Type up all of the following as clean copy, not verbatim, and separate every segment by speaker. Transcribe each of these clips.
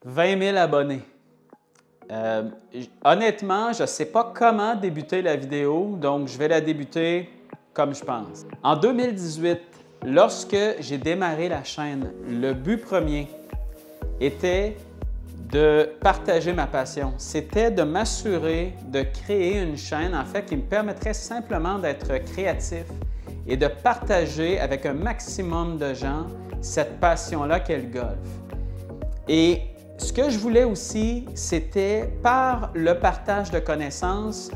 Speaker 1: 20 000 abonnés. Honnêtement, je ne sais pas comment débuter la vidéo, donc je vais la débuter comme je pense. En 2018, lorsque j'ai démarré la chaîne, le but premier était de partager ma passion. C'était de m'assurer de créer une chaîne, en fait, qui me permettrait simplement d'être créatif et de partager avec un maximum de gens cette passion-là qu'est le golf. Et ce que je voulais aussi, c'était, par le partage de connaissances,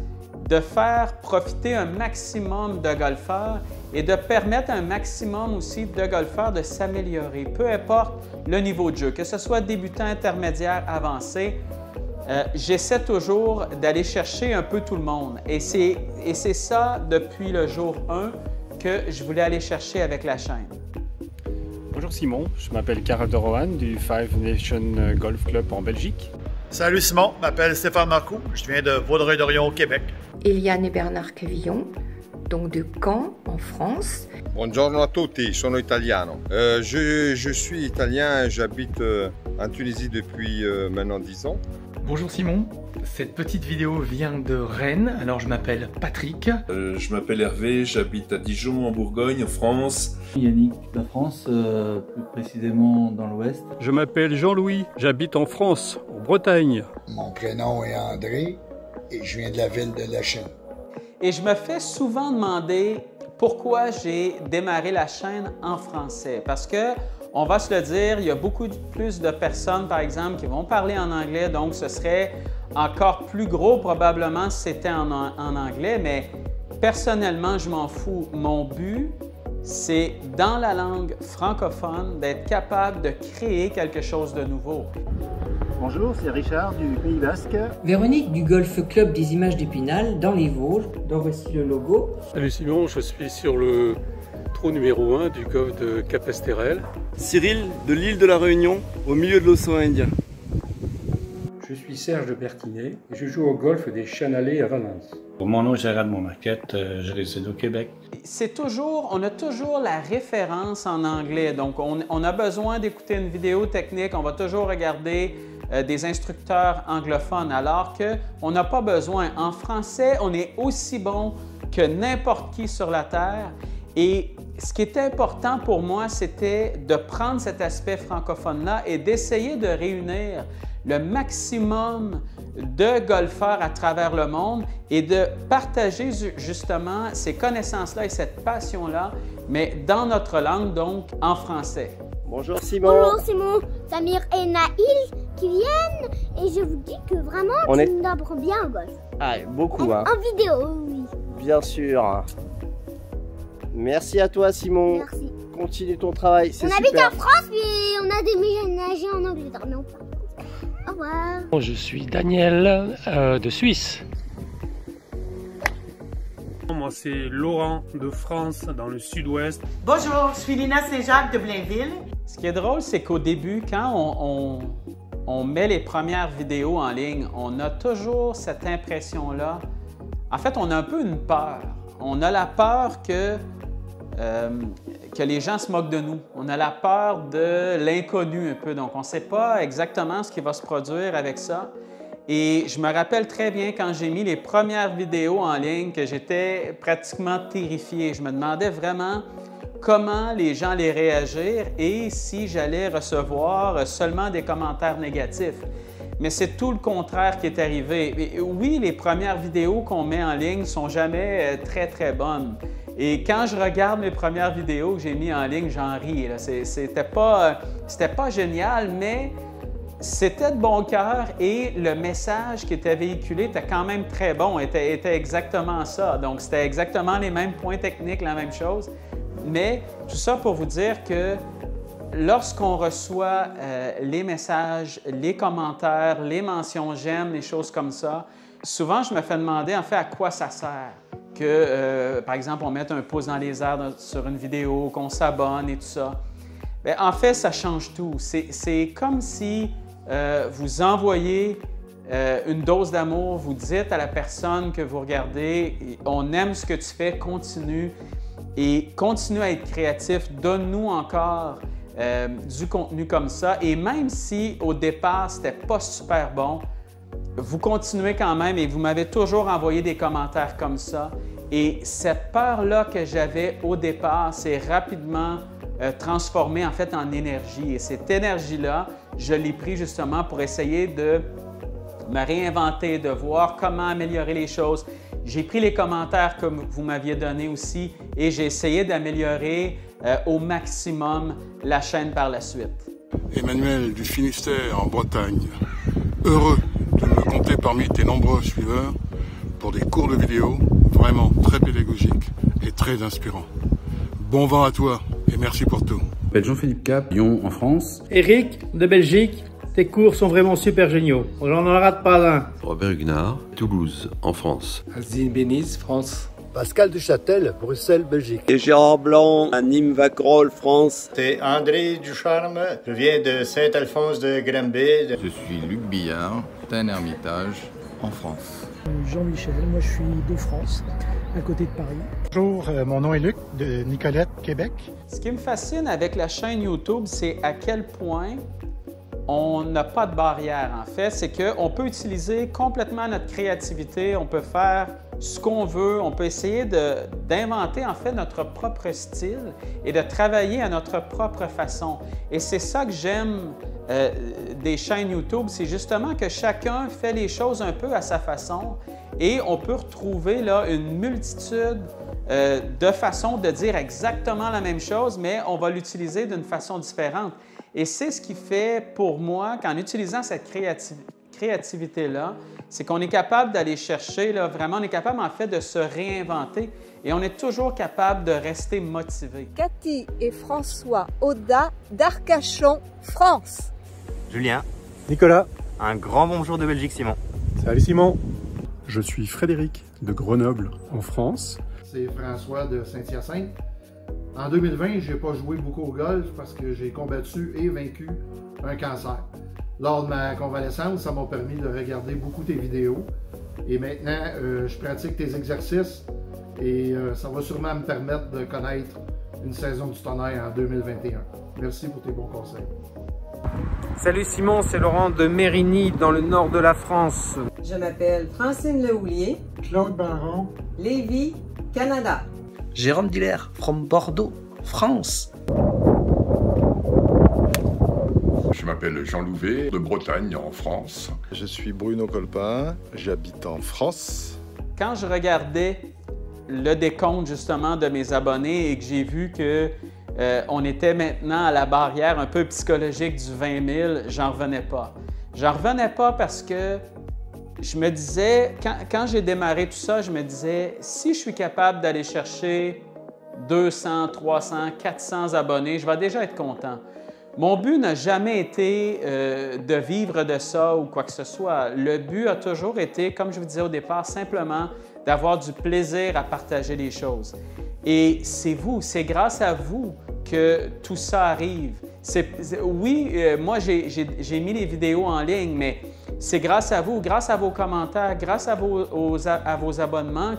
Speaker 1: de faire profiter un maximum de golfeurs et de permettre à un maximum aussi de golfeurs de s'améliorer, peu importe le niveau de jeu, que ce soit débutant, intermédiaire, avancé. J'essaie toujours d'aller chercher un peu tout le monde. Et c'est ça, depuis le jour 1, que je voulais aller chercher avec la chaîne.
Speaker 2: Bonjour Simon, je m'appelle Karel de Rohan du Five Nations Golf Club en Belgique.
Speaker 3: Salut Simon, je m'appelle Stéphane Marcoux, je viens de Vaudreuil-Dorion au Québec.
Speaker 4: Eliane et Bernard Quevillon, donc de Caen en France.
Speaker 5: Buongiorno a tutti, sono italiano. Je suis italien, j'habite en Tunisie depuis maintenant 10 ans.
Speaker 6: Bonjour Simon, cette petite vidéo vient de Rennes, alors je m'appelle Patrick.
Speaker 7: Je m'appelle Hervé, j'habite à Dijon en Bourgogne, en France.
Speaker 8: Yannick de France, plus précisément dans l'Ouest.
Speaker 2: Je m'appelle Jean-Louis, j'habite en France, en Bretagne.
Speaker 9: Mon prénom est André et je viens de la ville de La Chine.
Speaker 1: Et je me fais souvent demander pourquoi j'ai démarré la chaîne en français. Parce que, on va se le dire, il y a beaucoup plus de personnes, par exemple, qui vont parler en anglais, donc ce serait encore plus gros probablement si c'était en anglais, mais personnellement, je m'en fous. Mon but, c'est dans la langue francophone d'être capable de créer quelque chose de nouveau.
Speaker 10: Bonjour, c'est Richard du Pays Basque.
Speaker 11: Véronique du Golf Club des Images d'Épinal dans les Vosges, dont voici le logo.
Speaker 12: Salut Simon, je suis sur le trou numéro 1 du golf de Capesterel.
Speaker 13: Cyril de l'île de la Réunion, au milieu de l'océan Indien.
Speaker 14: Je suis Serge de Bertinet et je joue au golf des Chanalets à Valence.
Speaker 15: Mon nom est Gérald Montmarquette, je réside au Québec.
Speaker 1: On a toujours la référence en anglais, donc on a besoin d'écouter une vidéo technique, on va toujours regarder des instructeurs anglophones, alors qu'on n'a pas besoin. En français, on est aussi bon que n'importe qui sur la Terre. Et ce qui était important pour moi, c'était de prendre cet aspect francophone-là et d'essayer de réunir le maximum de golfeurs à travers le monde et de partager justement ces connaissances-là et cette passion-là, mais dans notre langue, donc en français.
Speaker 16: Bonjour Simon.
Speaker 17: Bonjour Simon, Samir et Naïl qui viennent et je vous dis que vraiment tu nous apprends bien au golf.
Speaker 13: Ah, beaucoup
Speaker 17: en vidéo, oui.
Speaker 13: Bien sûr. Merci à toi Simon.
Speaker 17: Merci.
Speaker 13: Continue ton travail, c'est super.
Speaker 17: On habite en France puis on a déménagé en Angleterre, mais on part. Au revoir.
Speaker 18: Je suis Daniel de Suisse.
Speaker 2: Moi c'est Laurent de France dans le sud-ouest.
Speaker 19: Bonjour, je suis Lina Saint-Jacques de Blainville.
Speaker 1: Ce qui est drôle, c'est qu'au début, quand on met les premières vidéos en ligne, on a toujours cette impression-là. En fait, on a un peu une peur. On a la peur que les gens se moquent de nous. On a la peur de l'inconnu un peu. Donc, on ne sait pas exactement ce qui va se produire avec ça. Et je me rappelle très bien quand j'ai mis les premières vidéos en ligne que j'étais pratiquement terrifié. Je me demandais vraiment comment les gens allaient réagir et si j'allais recevoir seulement des commentaires négatifs. Mais c'est tout le contraire qui est arrivé. Et oui, les premières vidéos qu'on met en ligne ne sont jamais très, très bonnes. Et quand je regarde mes premières vidéos que j'ai mises en ligne, j'en ris. C'était pas génial, mais c'était de bon cœur et le message qui était véhiculé était quand même très bon, était exactement ça. Donc, c'était exactement les mêmes points techniques, la même chose. Mais tout ça pour vous dire que lorsqu'on reçoit les messages, les commentaires, les mentions j'aime, les choses comme ça, souvent je me fais demander en fait à quoi ça sert. Que, par exemple, on mette un pouce dans les airs sur une vidéo, qu'on s'abonne et tout ça. Bien, en fait, ça change tout. C'est comme si vous envoyez une dose d'amour, vous dites à la personne que vous regardez, on aime ce que tu fais, continue et continue à être créatif, donne-nous encore du contenu comme ça. Et même si au départ, c'était pas super bon, vous continuez quand même et vous m'avez toujours envoyé des commentaires comme ça. Et cette peur-là que j'avais au départ s'est rapidement transformée en fait en énergie. Et cette énergie-là, je l'ai pris justement pour essayer de me réinventer, de voir comment améliorer les choses. J'ai pris les commentaires que vous m'aviez donnés aussi et j'ai essayé d'améliorer au maximum la chaîne par la suite.
Speaker 16: Emmanuel du Finistère en Bretagne, heureux de me compter parmi tes nombreux suiveurs pour des cours de vidéo vraiment très pédagogiques et très inspirants. Bon vent à toi et merci pour tout.
Speaker 8: Je m'appelle Jean-Philippe Cap, Lyon en France.
Speaker 20: Eric de Belgique, tes cours sont vraiment super géniaux. J'en rate pas un.
Speaker 21: Robert Huguenard, Toulouse en France.
Speaker 22: Azine Béniz, France.
Speaker 23: Pascal Duchâtel, Bruxelles, Belgique.
Speaker 13: Et Gérard Blanc, à Nîmes-Vacrolles, France.
Speaker 24: C'est André Ducharme, je viens de Saint-Alphonse de Granby.
Speaker 25: Je suis Luc Billard, Tain-Hermitage, en France.
Speaker 26: Jean-Michel, moi je suis de France, à côté de Paris.
Speaker 27: Bonjour, mon nom est Luc, de Nicolette, Québec.
Speaker 1: Ce qui me fascine avec la chaîne YouTube, c'est à quel point on n'a pas de barrière en fait. C'est qu'on peut utiliser complètement notre créativité, on peut faire ce qu'on veut, on peut essayer d'inventer en fait notre propre style et de travailler à notre propre façon. Et c'est ça que j'aime des chaînes YouTube, c'est justement que chacun fait les choses un peu à sa façon et on peut retrouver là une multitude de façons de dire exactement la même chose, mais on va l'utiliser d'une façon différente. Et c'est ce qui fait pour moi qu'en utilisant cette créativité-là, c'est qu'on est capable d'aller chercher, là, vraiment, on est capable en fait de se réinventer et on est toujours capable de rester motivé.
Speaker 28: Cathy et François Audat d'Arcachon, France.
Speaker 29: Julien.
Speaker 30: Nicolas.
Speaker 29: Un grand bonjour de Belgique, Simon.
Speaker 30: Salut Simon.
Speaker 2: Je suis Frédéric de Grenoble en France.
Speaker 31: C'est François de Saint-Hyacinthe. En 2020, je n'ai pas joué beaucoup au golf parce que j'ai combattu et vaincu un cancer. Lors de ma convalescence, ça m'a permis de regarder beaucoup tes vidéos. Et maintenant, je pratique tes exercices et ça va sûrement me permettre de connaître une saison du tonnerre en 2021. Merci pour tes bons conseils.
Speaker 20: Salut Simon, c'est Laurent de Mérigny, dans le nord de la France.
Speaker 32: Je m'appelle Francine Lehoulier.
Speaker 27: Claude Baron.
Speaker 32: Lévis, Canada.
Speaker 33: Jérôme Diller, from Bordeaux, France.
Speaker 16: Je m'appelle Jean Louvet, de Bretagne, en France.
Speaker 5: Je suis Bruno Colpin, j'habite en France.
Speaker 1: Quand je regardais le décompte justement de mes abonnés et que j'ai vu que on était maintenant à la barrière un peu psychologique du 20 000, j'en revenais pas. J'en revenais pas parce que je me disais, quand j'ai démarré tout ça, je me disais, si je suis capable d'aller chercher 200, 300, 400 abonnés, je vais déjà être content. Mon but n'a jamais été de vivre de ça ou quoi que ce soit. Le but a toujours été, comme je vous disais au départ, simplement d'avoir du plaisir à partager les choses. Et c'est vous, c'est grâce à vous que tout ça arrive. Oui, moi j'ai mis les vidéos en ligne, mais c'est grâce à vous, grâce à vos commentaires, grâce à vos abonnements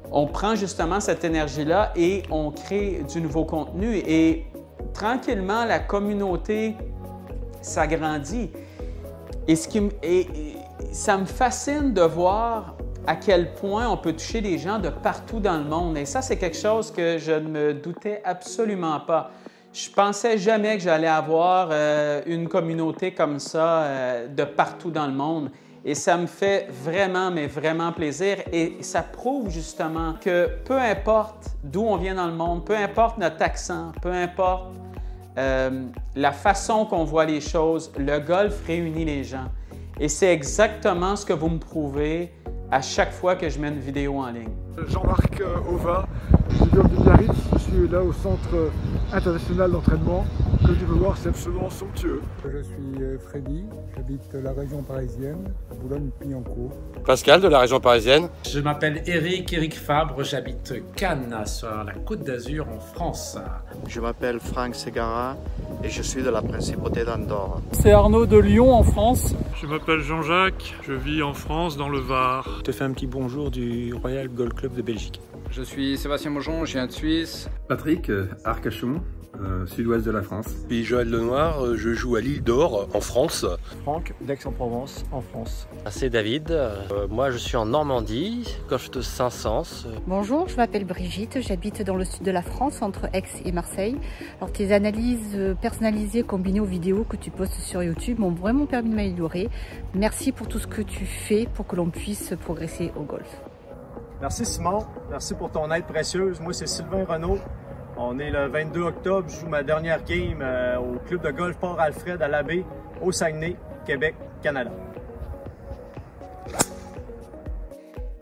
Speaker 1: qu'on prend justement cette énergie-là et on crée du nouveau contenu. Et tranquillement, la communauté s'agrandit. Et ça me fascine de voir à quel point on peut toucher des gens de partout dans le monde. Et ça, c'est quelque chose que je ne me doutais absolument pas. Je pensais jamais que j'allais avoir une communauté comme ça de partout dans le monde. Et ça me fait vraiment, mais vraiment plaisir. Et ça prouve justement que peu importe d'où on vient dans le monde, peu importe notre accent, peu importe la façon qu'on voit les choses, le golf réunit les gens. Et c'est exactement ce que vous me prouvez à chaque fois que je mets une vidéo en ligne.
Speaker 27: Jean-Marc Auvin, leader de Biarritz, je suis là au centre international d'entraînement. Comme tu peux voir, c'est absolument somptueux.
Speaker 34: Je suis Freddy, j'habite la région parisienne, Boulogne-Billancourt.
Speaker 35: Pascal de la région parisienne.
Speaker 36: Je m'appelle Eric Fabre, j'habite Cannes, sur la Côte d'Azur en France.
Speaker 37: Je m'appelle Franck Segara et je suis de la Principauté d'Andorre.
Speaker 38: C'est Arnaud de Lyon en France.
Speaker 39: Je m'appelle Jean-Jacques, je vis en France dans le Var.
Speaker 40: Je te fais un petit bonjour du Royal Golf Club de Belgique.
Speaker 41: Je suis Sébastien Maujon, je viens de Suisse.
Speaker 42: Patrick, Arcachon,
Speaker 3: sud-ouest de la France.
Speaker 4: Puis Joël Lenoir, je joue à l'Île d'Or, en France.
Speaker 6: Franck, d'Aix-en-Provence, en France.
Speaker 7: C'est David, moi je suis en Normandie, coche de Saint-Saëns.
Speaker 8: Bonjour, je m'appelle Brigitte, j'habite dans le sud de la France, entre Aix et Marseille. Alors tes analyses personnalisées combinées aux vidéos que tu postes sur YouTube m'ont vraiment permis de m'améliorer. Merci pour tout ce que tu fais pour que l'on puisse progresser au golf.
Speaker 9: Merci Simon, merci pour ton aide précieuse. Moi c'est Sylvain Renaud. On est le 22 octobre, je joue ma dernière game au club de golf Port-Alfred à l'Abbé, au Saguenay, Québec, Canada.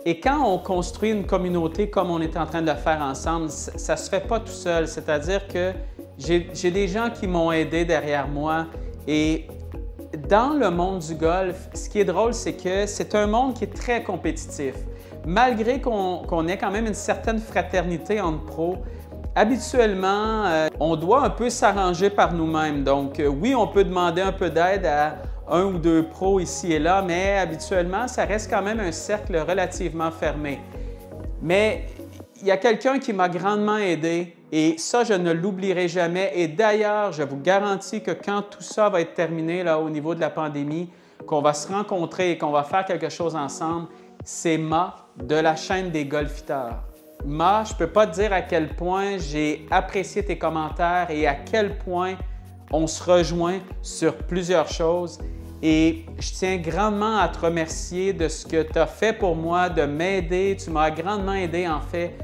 Speaker 1: Et quand on construit une communauté comme on est en train de le faire ensemble, ça ne se fait pas tout seul. C'est-à-dire que j'ai des gens qui m'ont aidé derrière moi. Et dans le monde du golf, ce qui est drôle, c'est que c'est un monde qui est très compétitif. Malgré qu'on ait quand même une certaine fraternité entre pros, habituellement, on doit un peu s'arranger par nous-mêmes. Donc oui, on peut demander un peu d'aide à un ou deux pros ici et là, mais habituellement, ça reste quand même un cercle relativement fermé. Mais il y a quelqu'un qui m'a grandement aidé et ça, je ne l'oublierai jamais. Et d'ailleurs, je vous garantis que quand tout ça va être terminé là, au niveau de la pandémie, qu'on va se rencontrer et qu'on va faire quelque chose ensemble, c'est Ma de la chaîne des Golfiteurs. Ma, je ne peux pas te dire à quel point j'ai apprécié tes commentaires et à quel point on se rejoint sur plusieurs choses. Et je tiens grandement à te remercier de ce que tu as fait pour moi, de m'aider. Tu m'as grandement aidé en fait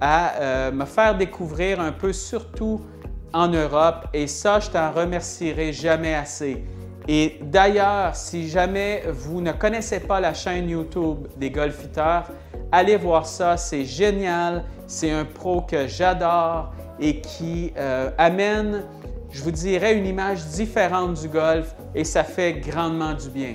Speaker 1: à me faire découvrir un peu, surtout en Europe. Et ça, je t'en remercierai jamais assez. Et d'ailleurs, si jamais vous ne connaissez pas la chaîne YouTube des Golfiteurs, allez voir ça, c'est génial. C'est un pro que j'adore et qui amène, je vous dirais, une image différente du golf et ça fait grandement du bien.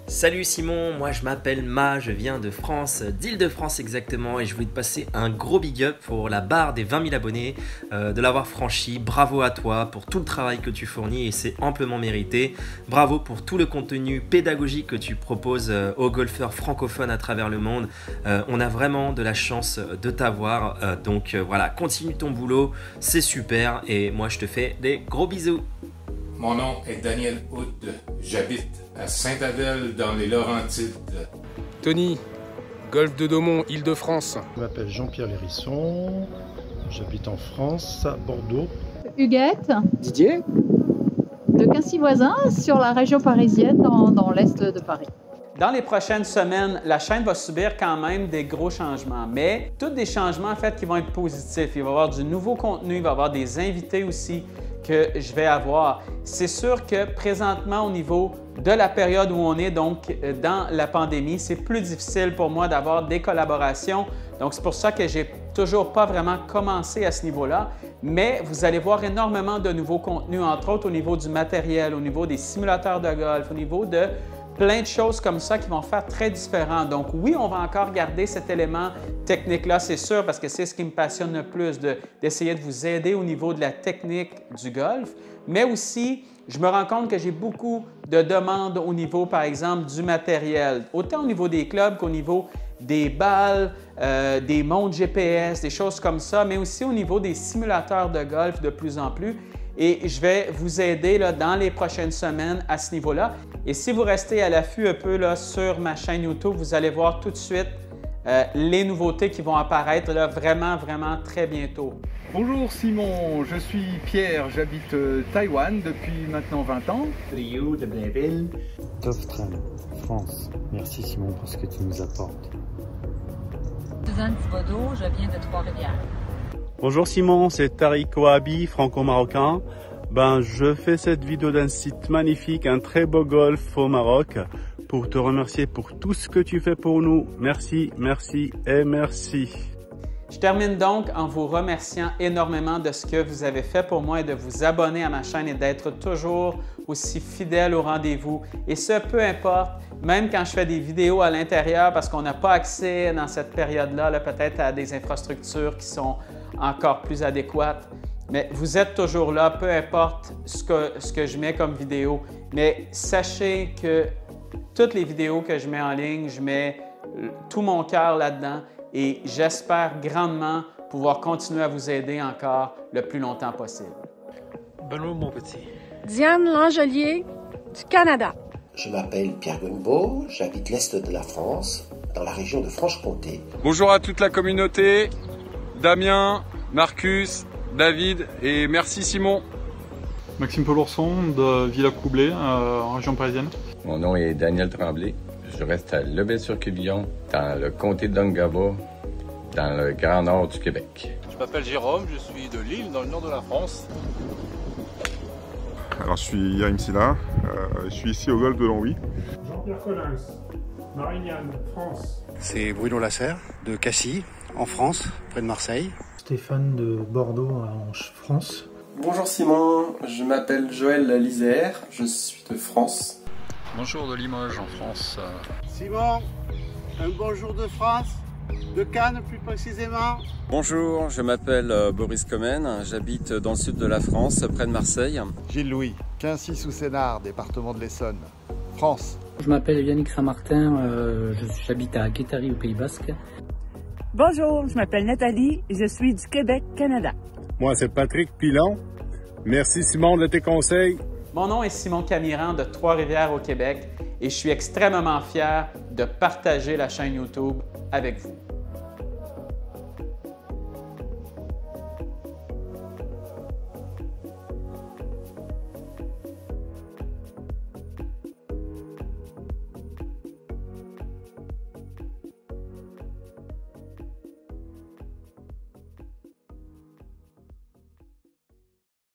Speaker 10: Salut Simon, moi je m'appelle Ma, je viens de France, d'Île-de-France exactement et je voulais te passer un gros big up pour la barre des 20 000 abonnés, de l'avoir franchi. Bravo à toi pour tout le travail que tu fournis et c'est amplement mérité. Bravo pour tout le contenu pédagogique que tu proposes aux golfeurs francophones à travers le monde. On a vraiment de la chance de t'avoir, donc voilà, continue ton boulot, c'est super et moi je te fais des gros bisous.
Speaker 11: Mon nom est Daniel Hood, j'habite à Saint-Adèle dans les Laurentides.
Speaker 12: Tony, Golf de Daumont, Île-de-France.
Speaker 13: Je m'appelle Jean-Pierre Lérisson, j'habite en France, à Bordeaux.
Speaker 14: Huguette.
Speaker 12: Didier.
Speaker 14: De Quincy-Voisin, sur la région parisienne, dans l'est de Paris.
Speaker 1: Dans les prochaines semaines, la chaîne va subir quand même des gros changements, mais tous des changements en fait qui vont être positifs. Il va y avoir du nouveau contenu, il va y avoir des invités aussi que je vais avoir. C'est sûr que présentement, au niveau de la période où on est, donc dans la pandémie, c'est plus difficile pour moi d'avoir des collaborations. Donc, c'est pour ça que j'ai toujours pas vraiment commencé à ce niveau-là. Mais vous allez voir énormément de nouveaux contenus, entre autres au niveau du matériel, au niveau des simulateurs de golf, au niveau de plein de choses comme ça qui vont faire très différent. Donc oui, on va encore garder cet élément technique-là, c'est sûr, parce que c'est ce qui me passionne le plus, d'essayer de vous aider au niveau de la technique du golf. Mais aussi, je me rends compte que j'ai beaucoup de demandes au niveau, par exemple, du matériel, autant au niveau des clubs qu'au niveau des balles, des montres GPS, des choses comme ça, mais aussi au niveau des simulateurs de golf de plus en plus. Et je vais vous aider là, dans les prochaines semaines à ce niveau-là. Et si vous restez à l'affût un peu là, sur ma chaîne YouTube, vous allez voir tout de suite les nouveautés qui vont apparaître là, vraiment très bientôt.
Speaker 15: Bonjour Simon, je suis Pierre, j'habite Taïwan depuis maintenant 20 ans.
Speaker 17: Rio de Blainville.
Speaker 18: Toftran, France. Merci Simon pour ce que tu nous apportes.
Speaker 14: Suzanne Thibodeau, je viens de Trois-Rivières.
Speaker 19: Bonjour Simon, c'est Tariq Ouahabi, franco-marocain. Je fais cette vidéo d'un site magnifique, un très beau golf au Maroc, pour te remercier pour tout ce que tu fais pour nous. Merci, merci et merci.
Speaker 1: Je termine donc en vous remerciant énormément de ce que vous avez fait pour moi et de vous abonner à ma chaîne et d'être toujours aussi fidèle au rendez-vous. Et ce, peu importe, même quand je fais des vidéos à l'intérieur parce qu'on n'a pas accès dans cette période-là, peut-être à des infrastructures qui sont encore plus adéquates. Mais vous êtes toujours là, peu importe ce que je mets comme vidéo. Mais sachez que toutes les vidéos que je mets en ligne, je mets tout mon cœur là-dedans et j'espère grandement pouvoir continuer à vous aider encore le plus longtemps possible.
Speaker 40: Benoît mon petit.
Speaker 2: Diane Langelier du Canada.
Speaker 3: Je m'appelle Pierre Gonnebeau, j'habite l'Est de la France, dans la région de Franche-Comté.
Speaker 12: Bonjour à toute la communauté, Damien, Marcus, David et merci Simon.
Speaker 38: Maxime Pelourson de Villacoublay, en région parisienne.
Speaker 5: Mon nom est Daniel Tremblay. Je reste à Lebel-sur-Quevillon, dans le comté de Longabo, dans le Grand Nord du Québec.
Speaker 16: Je m'appelle Jérôme, je suis de Lille, dans le nord de la France.
Speaker 17: Alors je suis Yarim Silla, je suis ici au golfe de Longwy.
Speaker 20: Jean-Pierre Collins, Marignane, France.
Speaker 21: C'est Bruno Lasserre de Cassis, en France, près de Marseille.
Speaker 22: Stéphane de Bordeaux, en France.
Speaker 23: Bonjour Simon, je m'appelle Joël Lisère, je suis de France.
Speaker 24: Bonjour de Limoges, en France.
Speaker 25: Simon, un bonjour de France, de Cannes plus précisément.
Speaker 26: Bonjour, je m'appelle Boris Comène, j'habite dans le sud de la France, près de Marseille.
Speaker 25: Gilles Louis, Quincy-sous-Sénart, département de l'Essonne, France.
Speaker 27: Je m'appelle Yannick Saint-Martin, j'habite à Guétari au Pays Basque.
Speaker 28: Bonjour, je m'appelle Nathalie et je suis du Québec, Canada.
Speaker 29: Moi, c'est Patrick Pilon. Merci Simon de tes conseils.
Speaker 1: Mon nom est Simon Camiran de Trois-Rivières au Québec et je suis extrêmement fier de partager la chaîne YouTube avec vous.